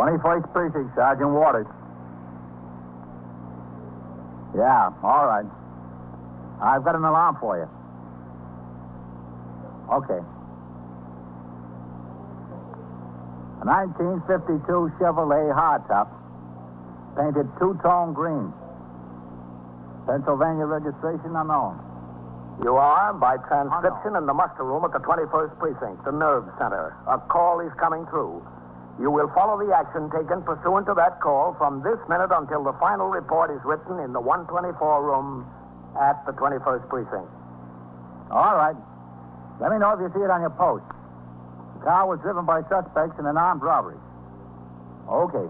21st Precinct, Sergeant Waters. Yeah, all right. I've got an alarm for you. Okay. A 1952 Chevrolet hardtop, painted two-tone green. Pennsylvania registration unknown. You are, by transcription, in the muster room at the 21st Precinct, the nerve center. A call is coming through. You will follow the action taken pursuant to that call from this minute until the final report is written in the 124 room at the 21st Precinct. All right. Let me know if you see it on your post. The car was driven by suspects in an armed robbery. Okay.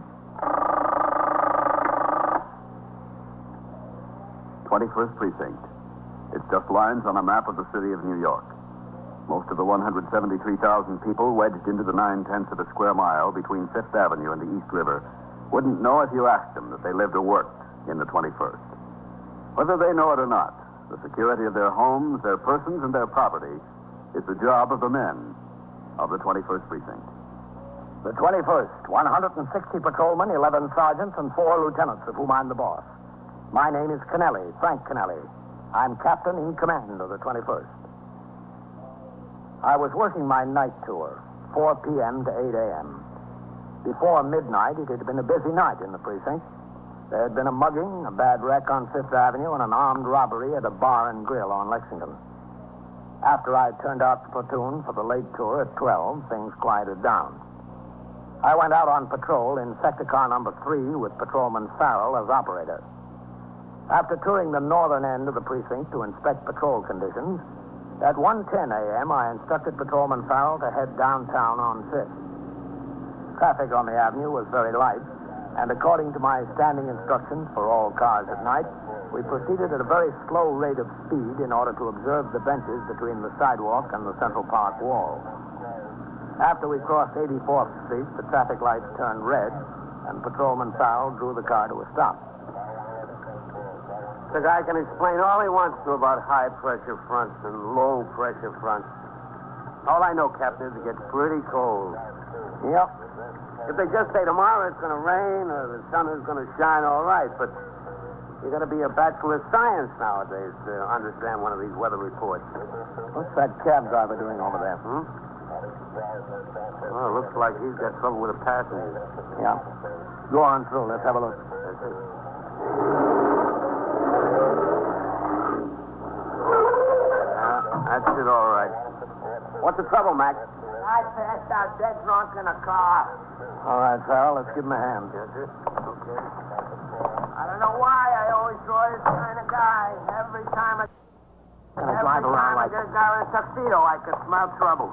21st Precinct. It's just lines on a map of the city of New York. Most of the 173,000 people wedged into the 9/10 of a square mile between Fifth Avenue and the East River wouldn't know if you asked them that they lived or worked in the 21st. Whether they know it or not, the security of their homes, their persons, and their property is the job of the men of the 21st Precinct. The 21st, 160 patrolmen, 11 sergeants, and 4 lieutenants, of whom I'm the boss. My name is Kennelly, Frank Kennelly. I'm captain in command of the 21st. I was working my night tour, 4 p.m. to 8 a.m. Before midnight, it had been a busy night in the precinct. There had been a mugging, a bad wreck on Fifth Avenue, and an armed robbery at a bar and grill on Lexington. After I turned out the platoon for the late tour at 12, things quieted down. I went out on patrol in sector car number 3 with Patrolman Farrell as operator. After touring the northern end of the precinct to inspect patrol conditions, at 1:10 a.m., I instructed Patrolman Farrell to head downtown on 5th. Traffic on the avenue was very light, and according to my standing instructions for all cars at night, we proceeded at a very slow rate of speed in order to observe the benches between the sidewalk and the Central Park wall. After we crossed 84th Street, the traffic lights turned red, and Patrolman Farrell drew the car to a stop. The guy can explain all he wants to about high-pressure fronts and low-pressure fronts. All I know, Captain, is it gets pretty cold. Yep. If they just say tomorrow it's going to rain or the sun is going to shine, all right, but you got to be a bachelor of science nowadays to understand one of these weather reports. What's that cab driver doing over there? Well, it looks like he's got trouble with a passenger. Yeah. Go on through. Let's have a look. That's it. That's it, all right. What's the trouble, Mac? I passed out dead drunk in a car. All right, Farrell, let's give him a hand. That's it. Okay. I don't know why I always draw this kind of guy. Every time I drive around like get a guy in a tuxedo, I can smell trouble.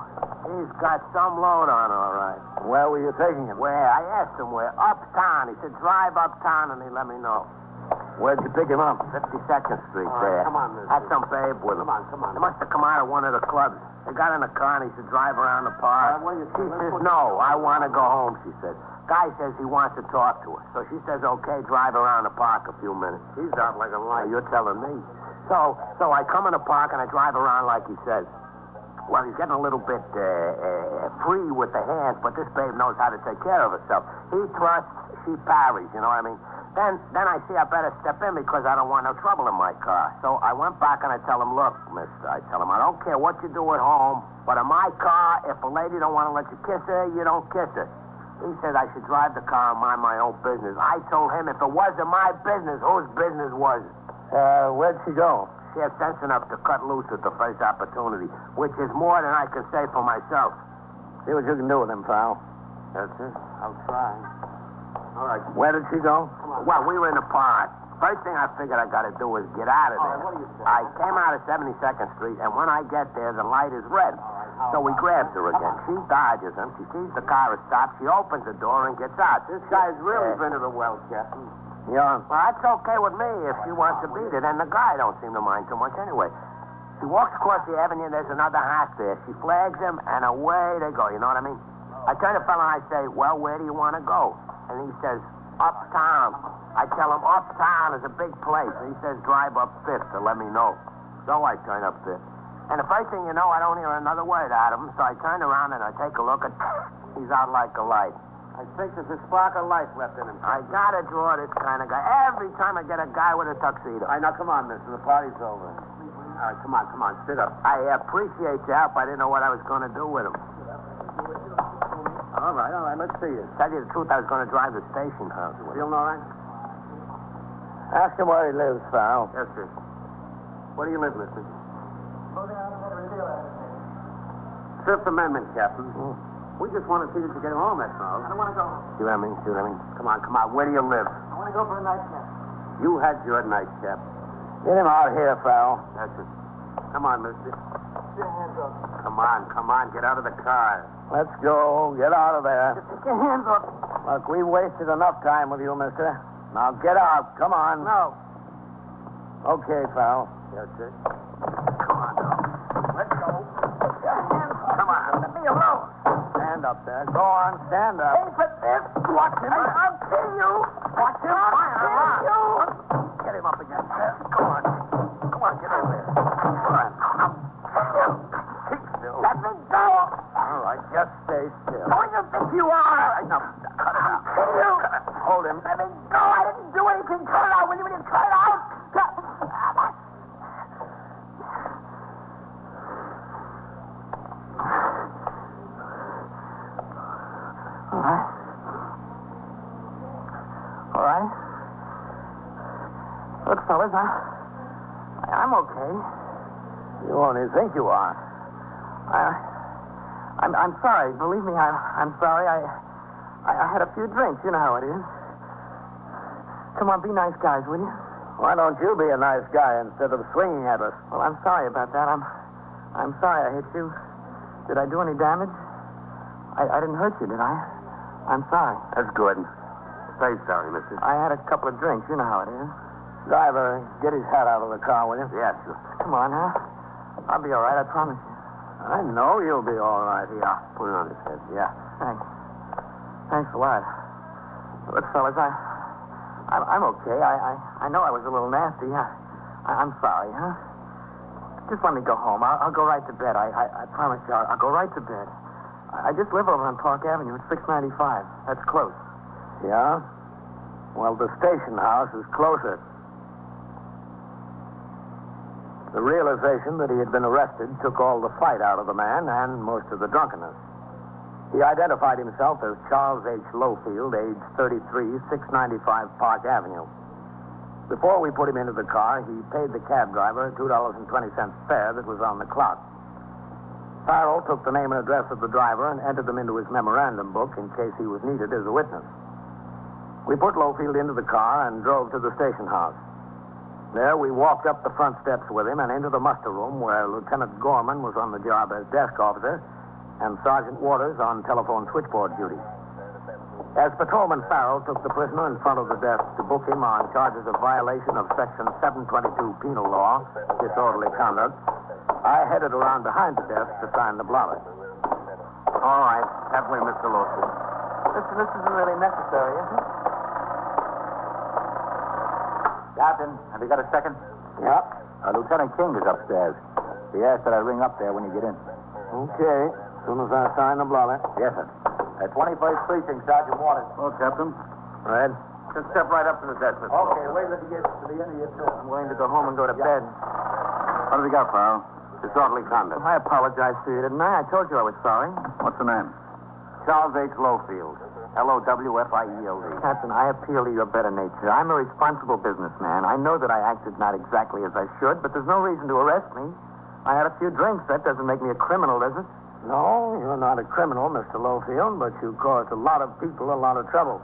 He's got some load on, all right. Where were you taking him? Where? I asked him where. Uptown. He said drive uptown, and he let me know. Where'd you pick him up? 52nd Street All there. right, come on, mister. Had some babe with him. Come on. They must have come out of one of the clubs. They got in the car, and he said drive around the park. what do you She think? says, no, I want to go home, she said. Guy says he wants to talk to her. So she says, okay, drive around the park a few minutes. He's out like a light. You're telling me. So I come in the park, and I drive around like he says. Well, he's getting a little bit free with the hands, but this babe knows how to take care of herself. He thrusts, she parries, you know what I mean? Then I see I better step in because I don't want no trouble in my car. So I went back and I tell him, look, mister, I tell him, I don't care what you do at home, but in my car, if a lady don't want to let you kiss her, you don't kiss her. He said I should drive the car and mind my own business. I told him if it wasn't my business, whose business was it? Where'd she go? She had sense enough to cut loose at the first opportunity, which is more than I can say for myself. See what you can do with him, pal. That's it. I'll try. All right. Where did she go? Well, we were in the park. First thing I figured I got to do is get out of there. All right, what do you say? I came out of 72nd Street, and when I get there, the light is red. So we grabs her again. She dodges him. She sees the car is stopped. She opens the door and gets out. This guy's really been to the well, Captain. Yeah. Well, that's okay with me if she wants to beat it, and the guy don't seem to mind too much anyway. She walks across the avenue, there's another house there. She flags him, and away they go, you know what I mean? I turn to the fellow and I say, well, where do you want to go? And he says, uptown. I tell him, uptown is a big place. And he says, drive up 5th to let me know. So I turn up 5th. And the first thing you know, I don't hear another word out of him, so I turn around and I take a look, and he's out like a light. I think there's a spark of life left in him. I gotta draw this kind of guy. Every time I get a guy with a tuxedo. All right, now come on, mister. The party's over. All right, come on. Sit up. I appreciate your help. I didn't know what I was going to do with him. All right. Let's see you. Tell you the truth, I was going to drive the station house. Feeling all right? Ask him where he lives, Farrell. Yes, sir. Where do you live, mister? Fifth Amendment, Captain. We just want to see that you get home, that's all. I don't want to go home. See what I mean? Come on. Where do you live? I want to go for a nightcap. You had your nightcap. Get him out here, Farrell. That's it. Come on, mister. Get your hands up. Come on. Get out of the car. Let's go. Get out of there. Just take your hands up. Look, we wasted enough time with you, mister. Now get out. Come on. No. Okay, Farrell. Yes, sir. Come on now. Let's go. Get your hands up. Come on. Let me alone. Stand up there. Go on. Stand up. Pay for this. Watch him. I'll kill you. Watch him. I'll kill you. Get him up again. Go on. Come on. Get over there. Come on. Keep still. Let me go. All right. Just stay still. Who do you think you are? No, cut it out. Kill you. Hold him. Let me go. I didn't do anything. Cut it out. Will you cut it out? All right. Look, fellas, I'm okay. You only think you are. I'm sorry. Believe me, I'm sorry. I had a few drinks. You know how it is. Come on, be nice guys, will you? Why don't you be a nice guy instead of swinging at us? Well, I'm sorry about that. I'm sorry I hit you. Did I do any damage? I didn't hurt you, did I? I'm sorry. That's good. Say sorry, mister. I had a couple of drinks. You know how it is. Driver, get his hat out of the car, will you? Yes, sir. Come on, huh? I'll be all right, I promise you. I know you'll be all right. Yeah, put it on his head. Yeah. Thanks. Thanks a lot. Look, fellas, I'm okay. I know I was a little nasty. I'm sorry, huh? Just let me go home. I'll go right to bed. I promise you, I'll go right to bed. I just live over on Park Avenue. It's 695. That's close. Yeah? Well, the station house is closer. The realization that he had been arrested took all the fight out of the man and most of the drunkenness. He identified himself as Charles H. Lowfield, age 33, 695 Park Avenue. Before we put him into the car, he paid the cab driver $2.20 fare that was on the clock. Farrell took the name and address of the driver and entered them into his memorandum book in case he was needed as a witness. We put Lowfield into the car and drove to the station house. There, we walked up the front steps with him and into the muster room where Lieutenant Gorman was on the job as desk officer and Sergeant Waters on telephone switchboard duty. As Patrolman Farrell took the prisoner in front of the desk to book him on charges of violation of Section 722 Penal Law, disorderly conduct, I headed around behind the desk to sign the blotter. All right. Halfway, Mr. Lawson. Listen, this isn't really necessary, is it? Captain, have you got a second? Yep. Lieutenant King is upstairs. He asked that I ring up there when you get in. Okay. As soon as I sign the blotter. Yes, sir. At 21st Precinct, Sergeant Waters. Oh, Captain. Red. Just step right up to the desk, Mr. Okay, wait till you get to the end of your tour. I'm willing to go home and go to bed. What have you got, Farrell? Disorderly conduct. I apologize to you, didn't I? I told you I was sorry. What's the name? Charles H. Lowfield. Lowfield. Captain, I appeal to your better nature. I'm a responsible businessman. I know that I acted not exactly as I should, but there's no reason to arrest me. I had a few drinks. That doesn't make me a criminal, does it? No, you're not a criminal, Mr. Lowfield, but you caused a lot of people a lot of trouble.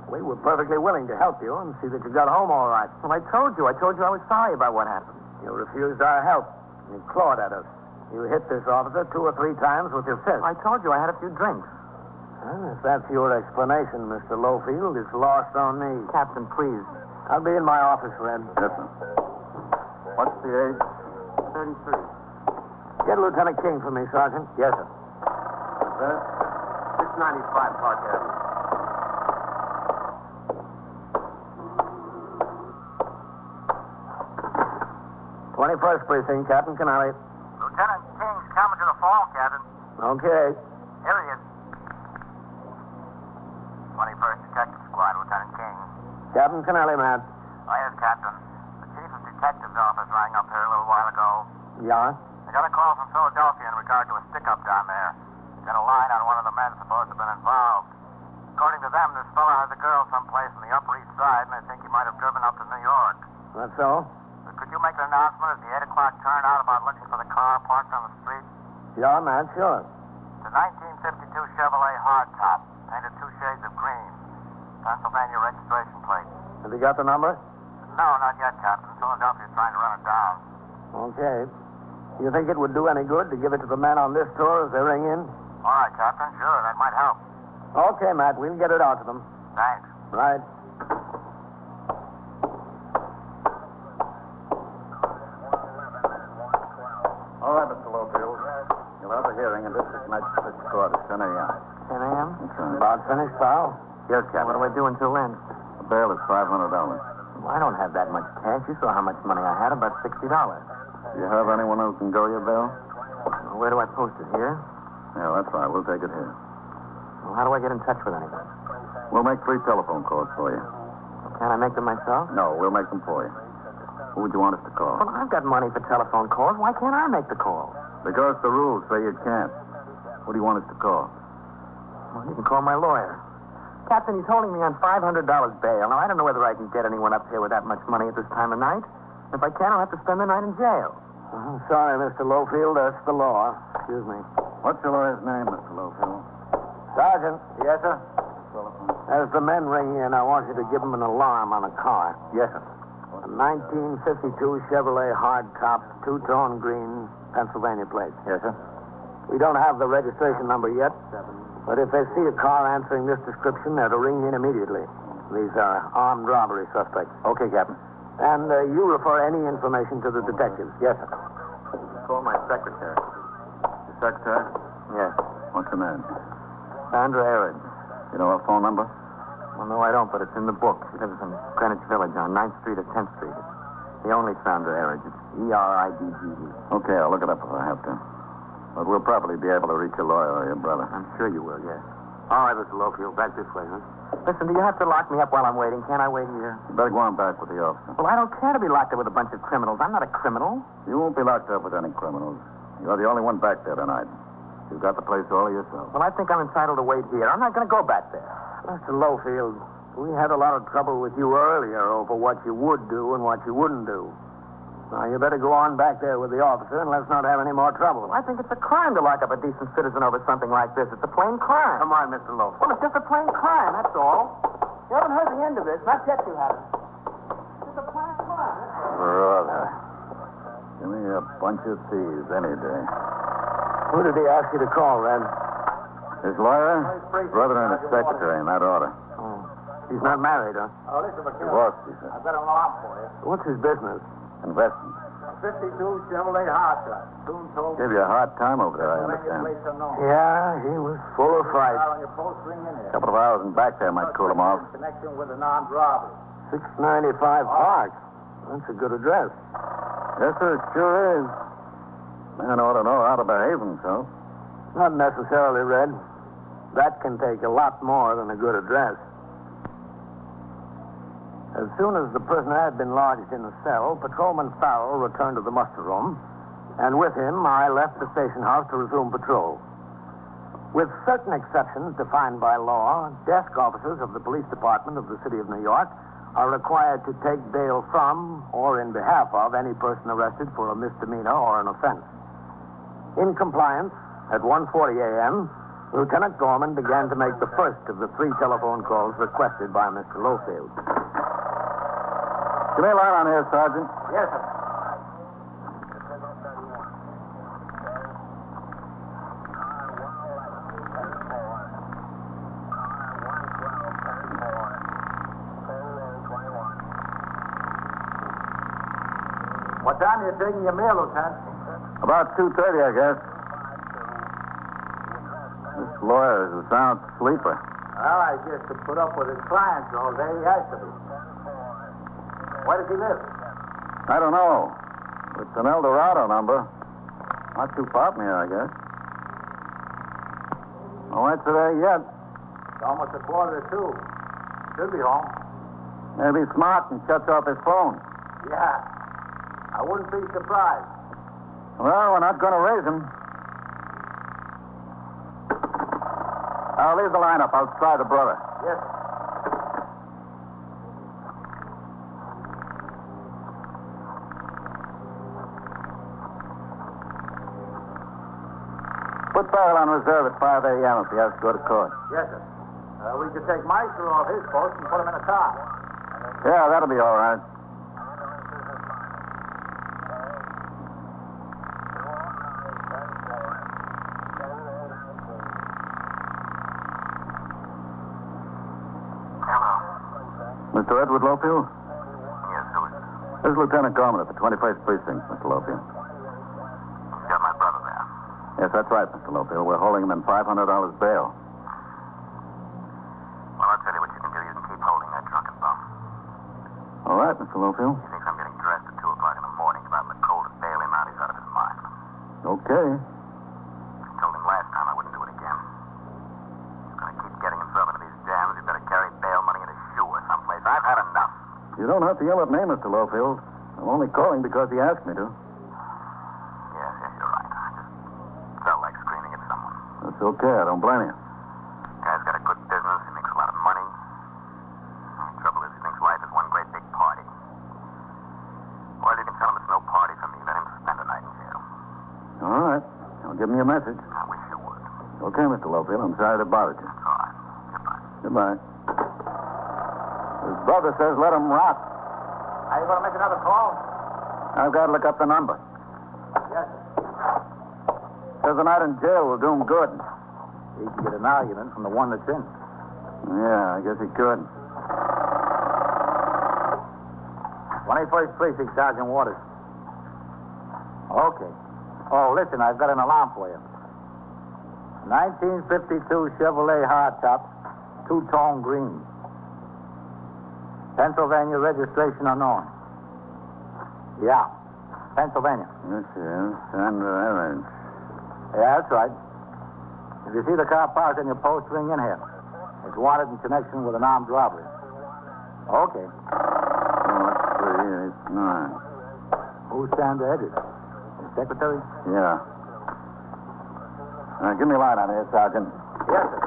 We were perfectly willing to help you and see that you got home all right. Well, I told you I was sorry about what happened. You refused our help. You clawed at us. You hit this officer 2 or 3 times with your fist. I told you I had a few drinks. Well, if that's your explanation, Mr. Lowfield, it's lost on me. Captain, please. I'll be in my office, Red. Yes, sir. What's the age? 33. Get Lieutenant King for me, Sergeant. Yes, sir. 695 Park Avenue. '21st Precinct, Captain Canale. Lieutenant King's coming to the phone, Captain. Okay. Here he is. 21st Detective Squad, Lieutenant King. Captain Kennelly, Matt. Oh, yes, Captain. The Chief of Detective's office rang up here a little while ago. Yeah? I got a call from Philadelphia in regard to a stick-up down there. Got a line on one of the men supposed to have been involved. According to them, this fellow has a girl someplace on the Upper East Side, and they think he might have driven up to New York. That's so? Could you make an announcement at the 8 o'clock turnout about looking for the car parked on the street? Yeah, Matt, sure. It's a 1952 Chevrolet hardtop, painted 2 shades of green. Pennsylvania registration plate. Have you got the number? No, not yet, Captain. Philadelphia's trying to run it down. Okay. You think it would do any good to give it to the men on this tour as they ring in? All right, Captain. Sure, that might help. Okay, Matt, we'll get it out to them. Thanks. Right. All right, Mr. Lowfield. You'll have a hearing in District Magistrate's Court at 10 a.m. 10 a.m.? That's right. About finished, pal? Yes, Captain. What do I do until then? The bail is $500. Well, I don't have that much cash. You saw how much money I had, about $60. Do you have anyone who can go your bail? Well, where do I post it? Here? Yeah, that's right. We'll take it here. Well, how do I get in touch with anybody? We'll make 3 telephone calls for you. Well, can't I make them myself? No, we'll make them for you. Who would you want us to call? Well, I've got money for telephone calls. Why can't I make the call? Because the rules say you can't. Who do you want us to call? Well, you can call my lawyer. Captain, he's holding me on $500 bail. Now, I don't know whether I can get anyone up here with that much money at this time of night. If I can, I'll have to spend the night in jail. I'm sorry, Mr. Lowfield. That's the law. Excuse me. What's your lawyer's name, Mr. Lowfield? Sergeant. Yes, sir? Telephone. As the men ring in, I want you to give them an alarm on a car. Yes, sir. A 1952 Chevrolet hardtop, 2-tone green, Pennsylvania plate. Yes, sir. We don't have the registration number yet, but if they see a car answering this description, they're to ring in immediately. These are armed robbery suspects. Okay, Captain. And you refer any information to the detectives. Yes, sir. Call my secretary. The secretary? Yes. What's her name? Sandra Ehret. You know her phone number? Well, no, I don't, but it's in the book. She lives in Greenwich Village on 9th Street or 10th Street. It's the only Sandra Ehret. It's E-R-I-D-G-E. Okay, I'll look it up if I have to. But we'll probably be able to reach your lawyer or your brother. I'm sure you will, yes. All right, Mr. Lowfield. Back this way, huh? Listen, do you have to lock me up while I'm waiting? Can't I wait here? You better go on back with the officer. Well, I don't care to be locked up with a bunch of criminals. I'm not a criminal. You won't be locked up with any criminals. You're the only one back there tonight. You've got the place all to yourself. Well, I think I'm entitled to wait here. I'm not going to go back there. Mr. Lowfield, we had a lot of trouble with you earlier over what you would do and what you wouldn't do. Now, you better go on back there with the officer and let's not have any more trouble. Well, I think it's a crime to lock up a decent citizen over something like this. It's a plain crime. Come on, Mr. Lowfield. Well, it's just a plain crime, that's all. You haven't heard the end of this. Not yet, you haven't. It's just a plain crime, that's all. Brother. Give me a bunch of thieves any day. Who did he ask you to call, Red? His lawyer, his brother, and his secretary in that order. Oh. He's not married, huh? Oh, listen, Divorced, he said. I've got an alarm for you. What's his business? Investment. 52 Chevrolet hardtop. Soon told Give you a hard time over there, I understand. Yeah, he was full of fight. On your post, ring in A here. couple of hours in back there might cool him off. Connection with an armed robbery. 695 Park. That's a good address. Yes, sir, it sure is. Man ought to know how to behave himself. Not necessarily, Red. That can take a lot more than a good address. As soon as the prisoner had been lodged in a cell, Patrolman Farrell returned to the muster room, and with him I left the station house to resume patrol. With certain exceptions defined by law, desk officers of the police department of the city of New York are required to take bail from or in behalf of any person arrested for a misdemeanor or an offense. In compliance, at 1:40 a.m., Lieutenant Gorman began to make the first of the 3 telephone calls requested by Mr. Lowfield. Give me a line on here, Sergeant. Yes, sir. What time are you taking your meal, Lieutenant? About 2:30, I guess. This lawyer is a sound sleeper. Well, I guess to put up with his clients all day, he has to be. Where does he live? I don't know. It's an El Dorado number. Not too far from here, I guess. No answer there yet. It's almost a quarter to 2. Should be home. Maybe he's smart and shuts off his phone. Yeah. I wouldn't be surprised. Well, we're not going to raise him. I'll leave the lineup. I'll try the brother. Yes. Put Farrell on reserve at 5 a.m. if he has to go to court. Yes, sir. We could take Meister off his post and put him in a car. Yeah, that'll be all right. Mr. Edward Lofield? Yes, who is it? This is Lieutenant Gorman at the 21st Precinct, Mr. Lofield. You got my brother there. Yes, that's right, Mr. Lofield. We're holding him in $500 bail. Well, I'll tell you what you can do. You can keep holding that drunken bum. All right, Mr. Lofield. He thinks I'm getting dressed at 2 o'clock in the morning. If I'm in the cold to bail him out, he's out of his mind. Okay. I told him last time I wouldn't do it again. He's going to keep getting himself into these jams. He better carry bail money in his shoe or someplace. I've had enough. You don't have to yell at me, Mr. Lofield. I'm only calling because he asked me to. Yes, you're right. I just felt like screaming at someone. That's okay. I don't blame you. Guy's got a good business. He makes a lot of money. The trouble is, he thinks life is one great big party. Well, you can tell him it's no party for me. Let him spend a night in jail. All right. I'll give him your message. I wish you would. Okay, Mr. Lofield. I'm sorry to bother you. It's all right. Goodbye. Goodbye. His brother says let him rot. Are you going to make another call? I've got to look up the number. Yes, sir. Says a night in jail will do him good. He can get an argument from the one that's in. Yeah, I guess he could. 21st Precinct, Sergeant Waters. Okay. Oh, listen, I've got an alarm for you. 1952 Chevrolet hardtop, two-tone green. Pennsylvania registration unknown. Yeah, Pennsylvania. Yes, yes. Sandra Evans. Yeah, that's right. If you see the car parked on your post, ring in here. It's wanted in connection with an armed robbery. Okay. 389. Who's Sandra Edwards? The secretary? Yeah. Give me a line on here, Sergeant. Yes, sir.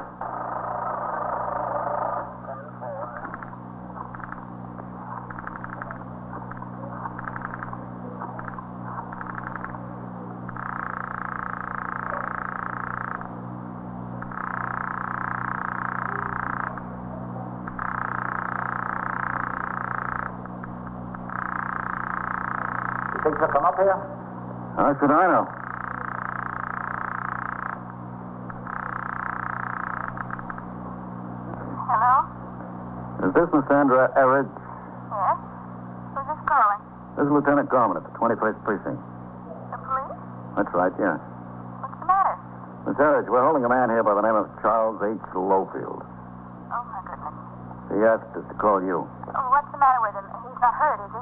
You think she'll come up here? How should I know? Hello? Is this Miss Sandra Everett? Yes? Who's this calling? This is Lieutenant Gorman at the 21st Precinct. The police? That's right, yeah. What's the matter? Miss Everett, we're holding a man here by the name of Charles H. Lofield. Oh, my goodness. He asked us to call you. Oh, what's the matter with him? He's not hurt, is he?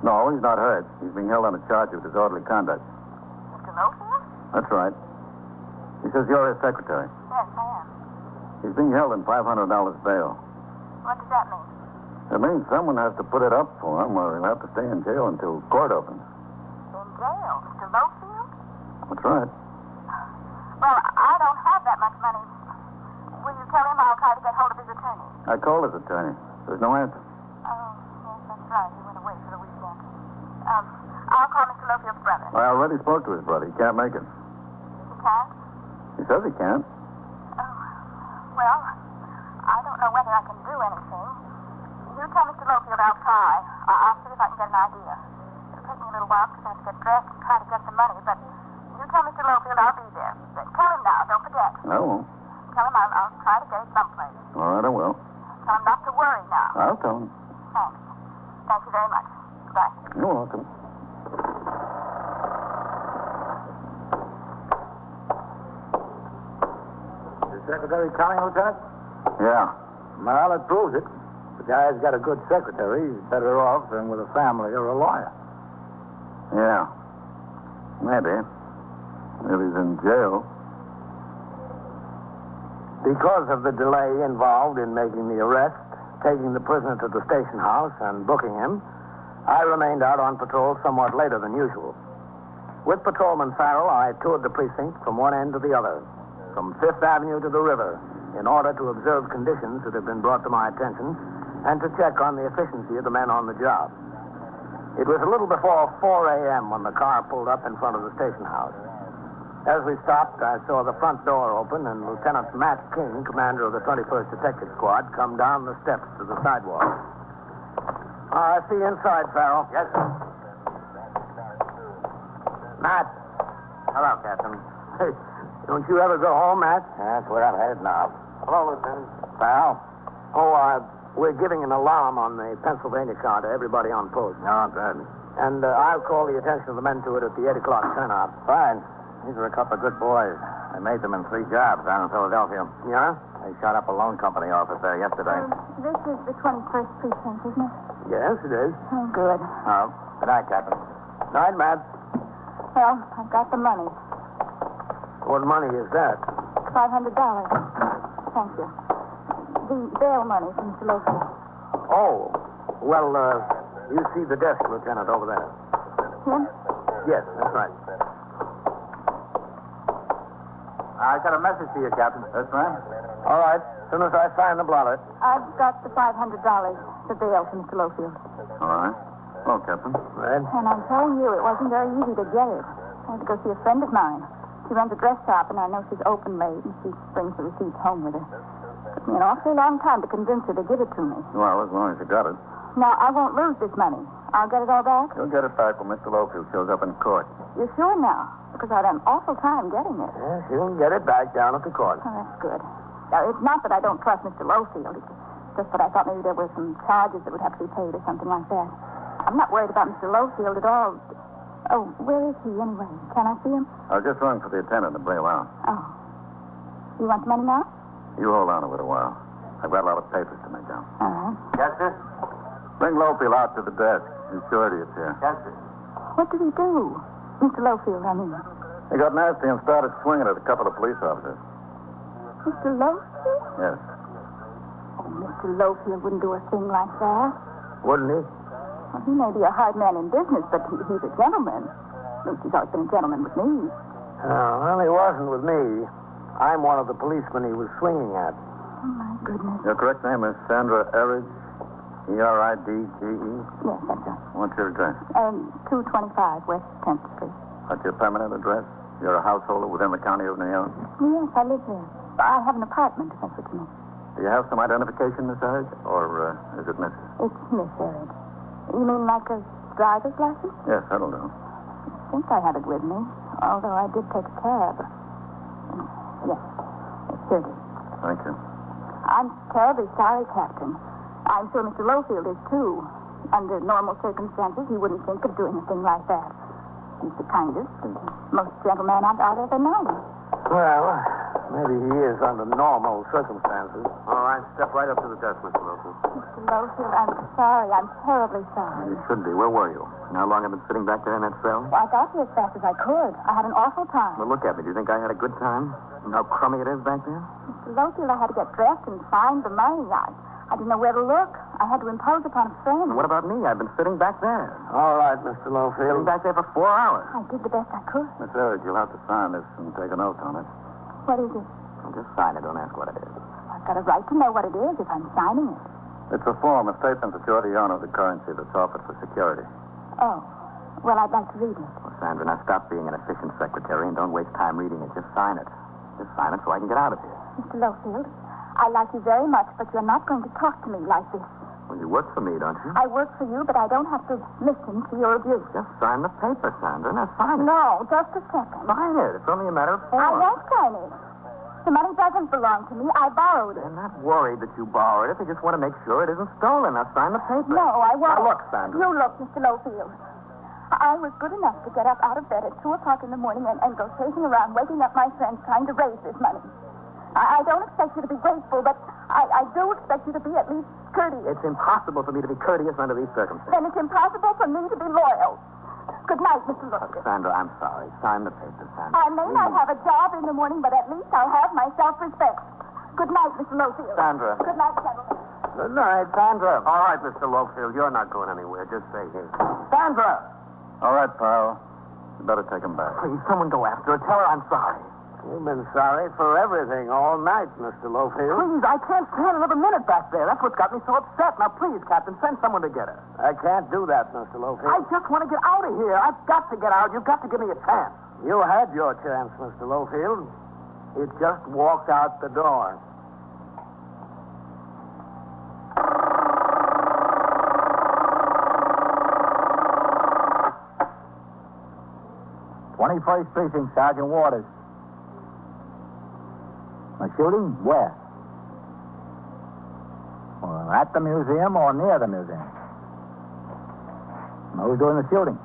No, he's not hurt. He's being held on a charge of disorderly conduct. Mr. Lofield? That's right. He says you're his secretary. Yes, I am. He's being held in $500 bail. What does that mean? It means someone has to put it up for him, or he'll have to stay in jail until court opens. In jail? Mr. Lofield? That's right. Well, I don't have that much money. Will you tell him I'll try to get hold of his attorney? I called his attorney. There's no answer. Oh, yes, that's right. He went away for the weekend. I'll call Mr. Lofield's brother. I already spoke to his brother. He can't make it. He can't? He says he can't. Oh, well, I don't know whether I can do anything. You tell Mr. Lofield I'll try. I'll see if I can get an idea. It'll take me a little while because I have to get dressed and try to get some money, but you tell Mr. Lofield I'll be there. Tell him now, don't forget. I won't. Tell him I'll try to get it someplace. All right, I will. Tell him not to worry now. I'll tell him. Thanks. Thank you very much. Goodbye. You're welcome. The secretary coming, Lieutenant? Yeah. Well, it proves it. The guy's got a good secretary. He's better off than with a family or a lawyer. Yeah. Maybe. If he's in jail. Because of the delay involved in making the arrest, taking the prisoner to the station house, and booking him, I remained out on patrol somewhat later than usual. With Patrolman Farrell, I toured the precinct from one end to the other, from Fifth Avenue to the river, in order to observe conditions that had been brought to my attention and to check on the efficiency of the men on the job. It was a little before 4 a.m. when the car pulled up in front of the station house. As we stopped, I saw the front door open and Lieutenant Matt King, commander of the 21st Detective Squad, come down the steps to the sidewalk. I see you inside, Farrell. Yes, sir. Matt. Hello, Captain. Hey, don't you ever go home, Matt? That's where I'm headed now. Hello, Lieutenant. Farrell. We're giving an alarm on the Pennsylvania car to everybody on post. No, good. And I'll call the attention of the men to it at the 8 o'clock turnout. Fine. These are a couple of good boys. I made them in 3 jobs down in Philadelphia. Yeah? They shot up a loan company office there yesterday. This is the 21st precinct, isn't it? Yes, it is. Oh, good. Oh, good night, Captain. Night, Matt. Well, I've got the money. What money is that? $500. Thank you. The bail money from Mr. Lofi. Oh. Well, you see the desk, Lieutenant, over there. Him? Yes, that's right. I got a message for you, Captain. That's right. All right. As soon as I sign the blotter. I've got the $500, the bail from Mr. Lofield. All right. Well, Captain. Red? And I'm telling you, it wasn't very easy to get it. I had to go see a friend of mine. She runs a dress shop, and I know she's open late, and she brings the receipts home with her. Took me an awfully long time to convince her to give it to me. Well, as long as you got it. Now, I won't lose this money. I'll get it all back? You'll get it back when Mr. Lofield shows up in court. You're sure now? Because I had an awful time getting it. Yes, you can get it back down at the court. Oh, that's good. Now, it's not that I don't trust Mr. Lofield. It's just that I thought maybe there were some charges that would have to be paid or something like that. I'm not worried about Mr. Lofield at all. Oh, where is he anyway? Can I see him? I was just rung for the attendant to bail out. Oh. You want the money now? You hold on a little while. I've got a lot of papers to make down. All right. Yes, sir? Bring Lofield out to the desk. His surety is here. Yes, sir. What did he do? Mr. Lofield, I mean. He got nasty and started swinging at a couple of police officers. Mr. Lofield? Yes. Oh, Mr. Lofield wouldn't do a thing like that. Wouldn't he? Well, he may be a hard man in business, but he's a gentleman. At least he's always been a gentleman with me. Well, he wasn't with me. I'm one of the policemen he was swinging at. Oh, my goodness. Your correct name is Sandra Eridge? E-R-I-D-G-E? Yes, that's right. What's your address? 225 West 10th Street. What's your permanent address? You're a householder within the county of New York? Yes, I live there. I have an apartment, if that's what you mean. Do you have some identification, Miss Eridge? Or is it Mrs.? It's Miss Erid. You mean like a driver's license? Yes, that'll do. I think I have it with me, although I did take a cab. Yes, it's 30. Thank you. I'm terribly sorry, Captain. I'm sure Mr. Lofield is, too. Under normal circumstances, he wouldn't think of doing a thing like that. He's the kindest and most gentleman I've ever known. Well, maybe he is under normal circumstances. All right, step right up to the desk, Mr. Lofield. Mr. Lofield, I'm sorry. I'm terribly sorry. You should be. Where were you? And how long have you been sitting back there in that cell? Well, I got here as fast as I could. I had an awful time. Well, look at me. Do you think I had a good time? And how crummy it is back there? Mr. Lofield, I had to get dressed and find the money. I didn't know where to look. I had to impose upon a friend. And what about me? I've been sitting back there. All right, Mr. Sitting Lofield. back there for 4 hours. I did the best I could. Miss Eridge, you'll have to sign this and take an oath on it. What is it? Well, just sign it. Don't ask what it is. I've got a right to know what it is if I'm signing it. It's a form, a statement that you're the owner of the currency that's offered for security. Oh. Well, I'd like to read it. Well, Sandra, now stop being an efficient secretary and don't waste time reading it. Just sign it. Just sign it so I can get out of here. Mr. Lofield, I like you very much, but you're not going to talk to me like this. Well, you work for me, don't you? I work for you, but I don't have to listen to your abuse. Just sign the paper, Sandra. Now sign it. No, just a second. Sign it. It's only a matter of form. I won't sign it. The money doesn't belong to me. I borrowed it. They're not worried that you borrowed it. They just want to make sure it isn't stolen. Now sign the paper. No, I won't. Now look, Sandra. You look, Mr. Lofield. I was good enough to get up out of bed at 2 o'clock in the morning and go chasing around, waking up my friends trying to raise this money. I don't expect you to be grateful, but I do expect you to be at least courteous. It's impossible for me to be courteous under these circumstances. Then it's impossible for me to be loyal. Good night, Mr. Lofield. Sandra, I'm sorry. Sign the paper, Sandra. I may not have a job in the morning, but at least I'll have my self-respect. Good night, Mr. Lowfield. Sandra. Good night, gentlemen. Good night, Sandra. All right, Mr. Lowfield, you're not going anywhere. Just stay here. Sandra! All right, pal. You better take him back. Please, someone go after her. Tell her I'm sorry. You've been sorry for everything all night, Mr. Lowfield. Please, I can't stand another minute back there. That's what's got me so upset. Now, please, Captain, send someone to get her. I can't do that, Mr. Lowfield. I just want to get out of here. I've got to get out. You've got to give me a chance. You had your chance, Mr. Lowfield. It just walked out the door. '21st Precinct, Sergeant Waters. A shooting? Where? Well, at the museum or near the museum? Who's doing the shooting?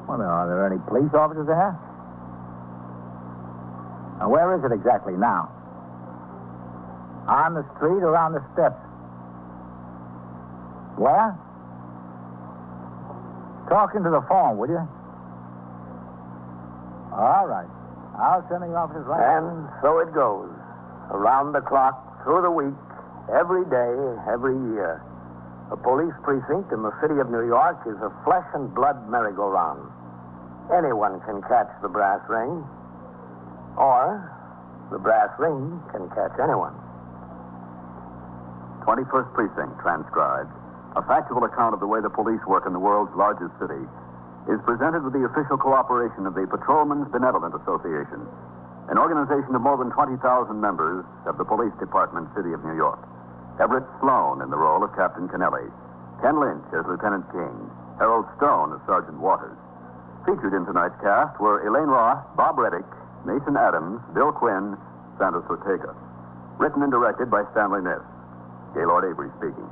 Well, are there any police officers there? Now, where is it exactly now? On the street or on the steps? Where? Talk into the phone, would you? All right. I'll send the officers right now. And so it goes. Around the clock, through the week, every day, every year. A police precinct in the city of New York is a flesh and blood merry-go-round. Anyone can catch the brass ring, or the brass ring can catch anyone. 21st Precinct, transcribed. A factual account of the way the police work in the world's largest city is presented with the official cooperation of the Patrolmen's Benevolent Association, an organization of more than 20,000 members of the Police Department, City of New York. Everett Sloan in the role of Captain Kennelly, Ken Lynch as Lieutenant King, Harold Stone as Sergeant Waters. Featured in tonight's cast were Elaine Roth, Bob Reddick, Mason Adams, Bill Quinn, Santos Ortega. Written and directed by Stanley Niss. Gaylord Avery speaking.